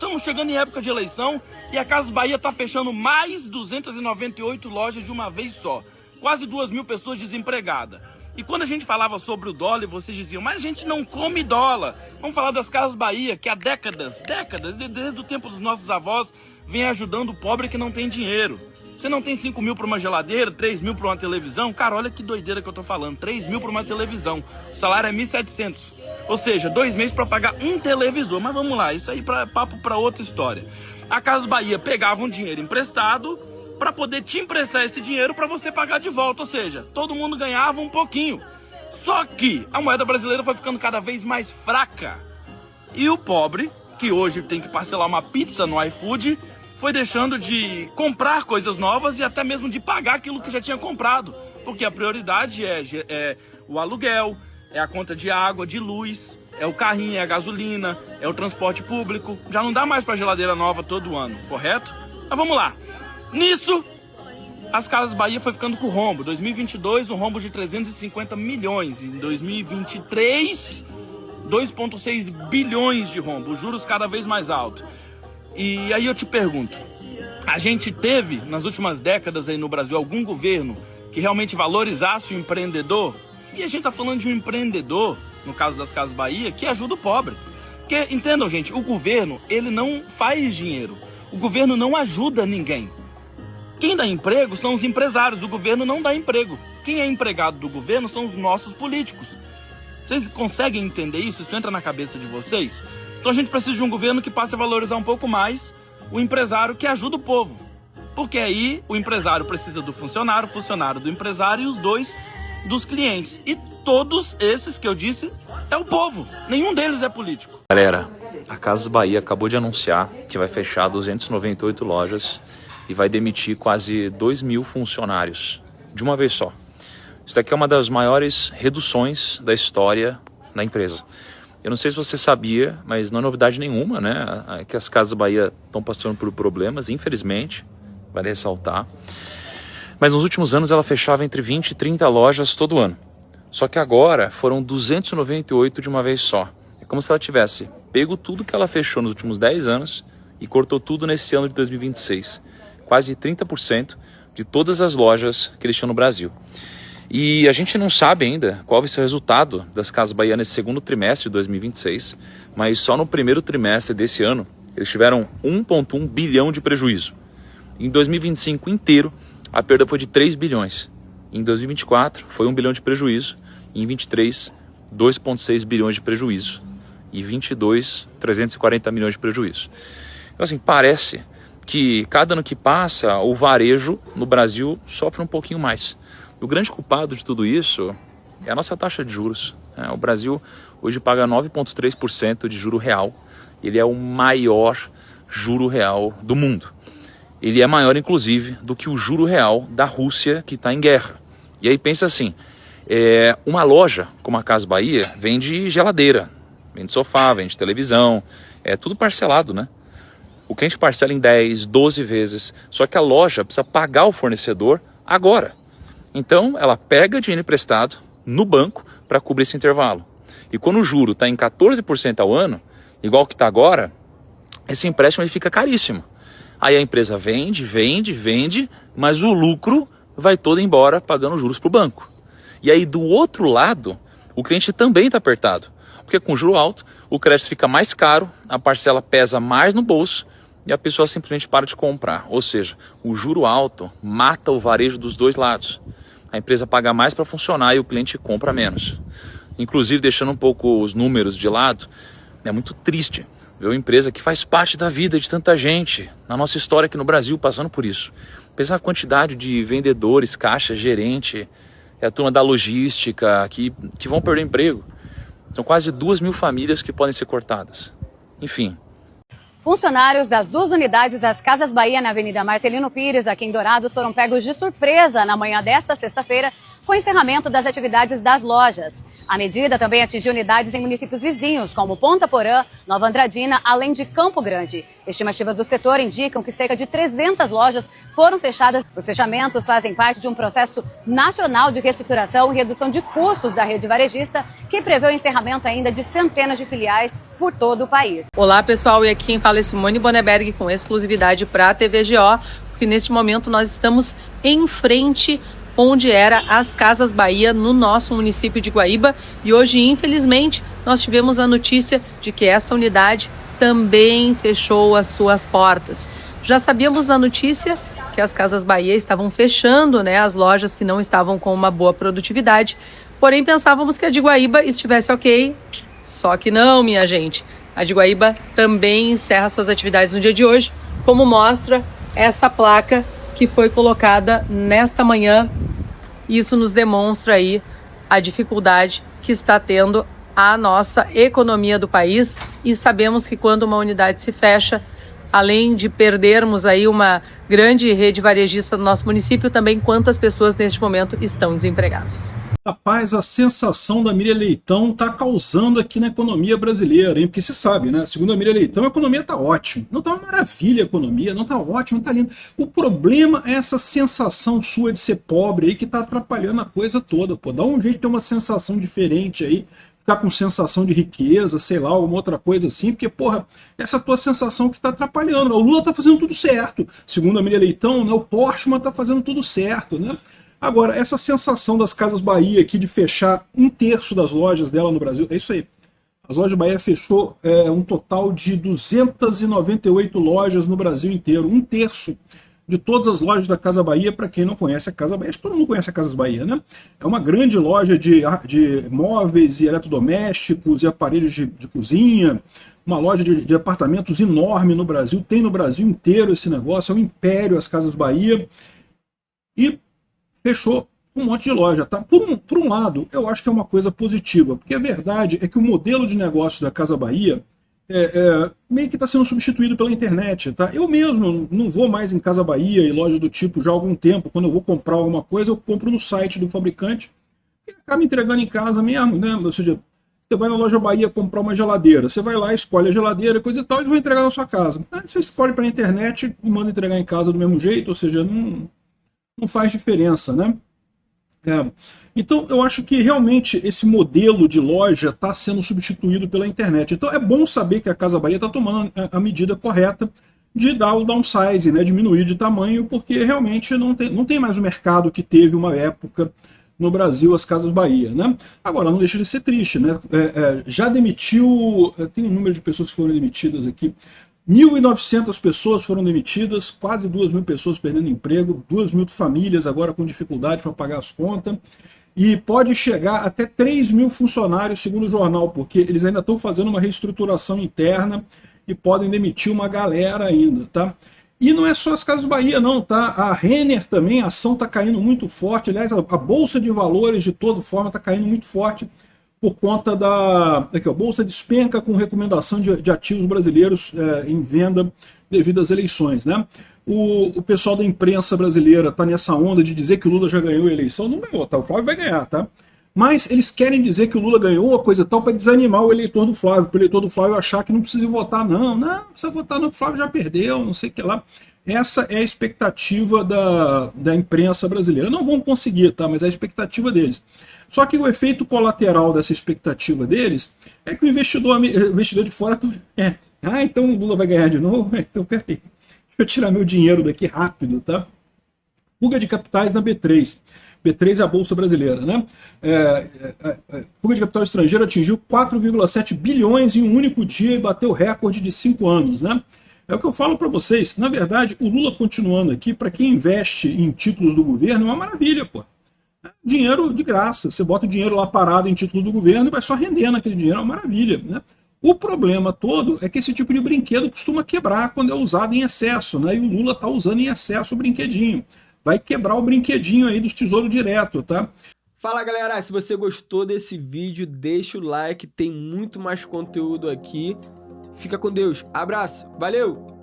Estamos chegando em época de eleição e a Casas Bahia está fechando mais 298 lojas de uma vez só. Quase 2.000 pessoas desempregadas. E quando a gente falava sobre o dólar, vocês diziam, mas a gente não come dólar. Vamos falar das Casas Bahia, que há décadas, desde o tempo dos nossos avós, vem ajudando o pobre que não tem dinheiro. Você não tem 5 mil para uma geladeira, 3 mil para uma televisão? Cara, olha que doideira que eu tô falando. 3 mil para uma televisão. O salário é 1.700. Ou seja, 2 meses para pagar um televisor. Mas vamos lá, isso aí é papo para outra história. A Casas Bahia pegava um dinheiro emprestado para poder te emprestar esse dinheiro para você pagar de volta. Ou seja, todo mundo ganhava um pouquinho. Só que a moeda brasileira foi ficando cada vez mais fraca. E o pobre, que hoje tem que parcelar uma pizza no iFood, foi deixando de comprar coisas novas e até mesmo de pagar aquilo que já tinha comprado. Porque a prioridade é o aluguel, é a conta de água, de luz, é o carrinho, é a gasolina, é o transporte público. Já não dá mais para geladeira nova todo ano, correto? Mas vamos lá. Nisso, as Casas Bahia foi ficando com rombo. 2022, um rombo de 350 milhões. Em 2023, 2,6 bilhões de rombo. Os juros cada vez mais altos. E aí eu te pergunto, a gente teve nas últimas décadas aí no Brasil algum governo que realmente valorizasse o empreendedor? E a gente tá falando de um empreendedor, no caso das Casas Bahia, que ajuda o pobre. Porque, entendam gente, o governo, ele não faz dinheiro. O governo não ajuda ninguém. Quem dá emprego são os empresários, o governo não dá emprego. Quem é empregado do governo são os nossos políticos. Vocês conseguem entender isso? Isso entra na cabeça de vocês? Então a gente precisa de um governo que passe a valorizar um pouco mais o empresário que ajuda o povo. Porque aí o empresário precisa do funcionário, o funcionário do empresário e os dois dos clientes. E todos esses que eu disse é o povo. Nenhum deles é político. Galera, a Casas Bahia acabou de anunciar que vai fechar 298 lojas e vai demitir quase 2.000 funcionários de uma vez só. Isso daqui é uma das maiores reduções da história da empresa. Eu não sei se você sabia, mas não é novidade nenhuma, né? Que as Casas Bahia estão passando por problemas, infelizmente, vale ressaltar. Mas nos últimos anos ela fechava entre 20 e 30 lojas todo ano. Só que agora foram 298 de uma vez só. É como se ela tivesse pego tudo que ela fechou nos últimos 10 anos e cortou tudo nesse ano de 2026. Quase 30% de todas as lojas que eles tinham no Brasil. E a gente não sabe ainda qual vai ser o resultado das Casas Bahia nesse segundo trimestre de 2026, mas só no primeiro trimestre desse ano eles tiveram 1,1 bilhão de prejuízo. Em 2025 inteiro, a perda foi de 3 bilhões. Em 2024, foi 1 bilhão de prejuízo. Em 2023, 2,6 bilhões de prejuízo. E 2022, 340 milhões de prejuízo. Então, assim, parece que cada ano que passa, o varejo no Brasil sofre um pouquinho mais. O grande culpado de tudo isso é a nossa taxa de juros. O Brasil hoje paga 9,3% de juro real. Ele é o maior juro real do mundo. Ele é maior, inclusive, do que o juro real da Rússia, que está em guerra. E aí pensa assim, uma loja como a Casas Bahia vende geladeira, vende sofá, vende televisão, é tudo parcelado, né? O cliente parcela em 10, 12 vezes, só que a loja precisa pagar o fornecedor agora. Então, ela pega dinheiro emprestado no banco para cobrir esse intervalo. E quando o juro está em 14% ao ano, igual que está agora, esse empréstimo ele fica caríssimo. Aí a empresa vende, mas o lucro vai todo embora pagando juros para o banco. E aí do outro lado, o cliente também está apertado. Porque com juro alto, o crédito fica mais caro, a parcela pesa mais no bolso e a pessoa simplesmente para de comprar. Ou seja, o juro alto mata o varejo dos dois lados. A empresa paga mais para funcionar e o cliente compra menos. Inclusive, deixando um pouco os números de lado, é muito triste ver uma empresa que faz parte da vida de tanta gente, na nossa história aqui no Brasil, passando por isso. Pensa na quantidade de vendedores, caixa, gerente, a turma da logística, que vão perder emprego. São quase 2.000 famílias que podem ser cortadas. Enfim. Funcionários das 2 unidades das Casas Bahia na Avenida Marcelino Pires, aqui em Dourados, foram pegos de surpresa na manhã desta sexta-feira, com o encerramento das atividades das lojas. A medida também atingiu unidades em municípios vizinhos, como Ponta Porã, Nova Andradina, além de Campo Grande. Estimativas do setor indicam que cerca de 300 lojas foram fechadas. Os fechamentos fazem parte de um processo nacional de reestruturação e redução de custos da rede varejista, que prevê o encerramento ainda de centenas de filiais por todo o país. Olá, pessoal, e aqui quem fala é Simone Boneberg com exclusividade para a TVGO, porque neste momento nós estamos em frente onde era as Casas Bahia, no nosso município de Guaíba. E hoje, infelizmente, nós tivemos a notícia de que esta unidade também fechou as suas portas. Já sabíamos da notícia que as Casas Bahia estavam fechando, as lojas que não estavam com uma boa produtividade, porém pensávamos que a de Guaíba estivesse ok, só que não, minha gente. A de Guaíba também encerra suas atividades no dia de hoje, como mostra essa placa que foi colocada nesta manhã. Isso nos demonstra aí a dificuldade que está tendo a nossa economia do país, e sabemos que quando uma unidade se fecha, além de perdermos aí uma grande rede varejista do nosso município, também quantas pessoas neste momento estão desempregadas. Rapaz, a sensação da Miriam Leitão está causando aqui na economia brasileira, hein? Porque se sabe, né? Segundo a Miriam Leitão, a economia está ótima. Não está uma maravilha a economia, não está ótima, está linda. O problema é essa sensação sua de ser pobre aí que está atrapalhando a coisa toda, pô. Dá um jeito de ter uma sensação diferente aí, ficar com sensação de riqueza, sei lá, alguma outra coisa assim, porque, porra, essa tua sensação que está atrapalhando. O Lula está fazendo tudo certo. Segundo a Miriam Leitão, né? O Portman está fazendo tudo certo, né? Agora, essa sensação das Casas Bahia aqui de fechar 1/3 das lojas dela no Brasil, é isso aí. As lojas Bahia fechou um total de 298 lojas no Brasil inteiro. 1/3 de todas as lojas da Casa Bahia, para quem não conhece a Casa Bahia. Acho que todo mundo conhece a Casas Bahia, né? É uma grande loja de móveis e eletrodomésticos e aparelhos de cozinha. Uma loja de apartamentos enorme no Brasil. Tem no Brasil inteiro esse negócio. É um império as Casas Bahia. E fechou um monte de loja, tá? Por um lado, eu acho que é uma coisa positiva, porque a verdade é que o modelo de negócio da Casa Bahia meio que está sendo substituído pela internet, tá? Eu mesmo não vou mais em Casa Bahia e loja do tipo já há algum tempo. Quando eu vou comprar alguma coisa, eu compro no site do fabricante e acaba entregando em casa mesmo, né? Ou seja, você vai na loja Bahia comprar uma geladeira, você vai lá, escolhe a geladeira, coisa e tal, e vão entregar na sua casa. Aí você escolhe pela internet e manda entregar em casa do mesmo jeito, ou seja, não faz diferença, né? Então, eu acho que realmente esse modelo de loja está sendo substituído pela internet. Então, é bom saber que a Casa Bahia está tomando a medida correta de dar o downsize, né? Diminuir de tamanho, porque realmente não tem mais o mercado que teve uma época no Brasil as Casas Bahia, né? Agora, não deixa de ser triste, né? Já demitiu, tem um número de pessoas que foram demitidas aqui, 1.900 pessoas foram demitidas, quase 2.000 pessoas perdendo emprego, 2.000 famílias agora com dificuldade para pagar as contas, e pode chegar até 3.000 funcionários, segundo o jornal, porque eles ainda estão fazendo uma reestruturação interna e podem demitir uma galera ainda, tá? E não é só as Casas Bahia não, tá? A Renner também, a ação está caindo muito forte, aliás, a Bolsa de Valores de toda forma está caindo muito forte, por conta aqui, a Bolsa despenca com recomendação de ativos brasileiros em venda devido às eleições, né? O pessoal da imprensa brasileira está nessa onda de dizer que o Lula já ganhou a eleição. Não ganhou, tá? O Flávio vai ganhar, tá? Mas eles querem dizer que o Lula ganhou uma coisa tal para desanimar o eleitor do Flávio, para o eleitor do Flávio achar que não precisa votar, não precisa votar não, que o Flávio já perdeu, não sei o que lá. Essa é a expectativa da imprensa brasileira. Não vão conseguir, tá? Mas é a expectativa deles. Só que o efeito colateral dessa expectativa deles é que o investidor de fora... então o Lula vai ganhar de novo? Então peraí, deixa eu tirar meu dinheiro daqui rápido, tá? Fuga de capitais na B3. B3 é a Bolsa Brasileira, né? Fuga de capital estrangeiro atingiu 4,7 bilhões em um único dia e bateu recorde de 5 anos, né? É o que eu falo para vocês. Na verdade, o Lula continuando aqui, para quem investe em títulos do governo, é uma maravilha, pô. Dinheiro de graça. Você bota o dinheiro lá parado em título do governo e vai só rendendo aquele dinheiro. É uma maravilha, né? O problema todo é que esse tipo de brinquedo costuma quebrar quando é usado em excesso, né? E o Lula está usando em excesso o brinquedinho. Vai quebrar o brinquedinho aí do Tesouro Direto, tá? Fala galera, se você gostou desse vídeo, deixa o like, tem muito mais conteúdo aqui. Fica com Deus, abraço, valeu!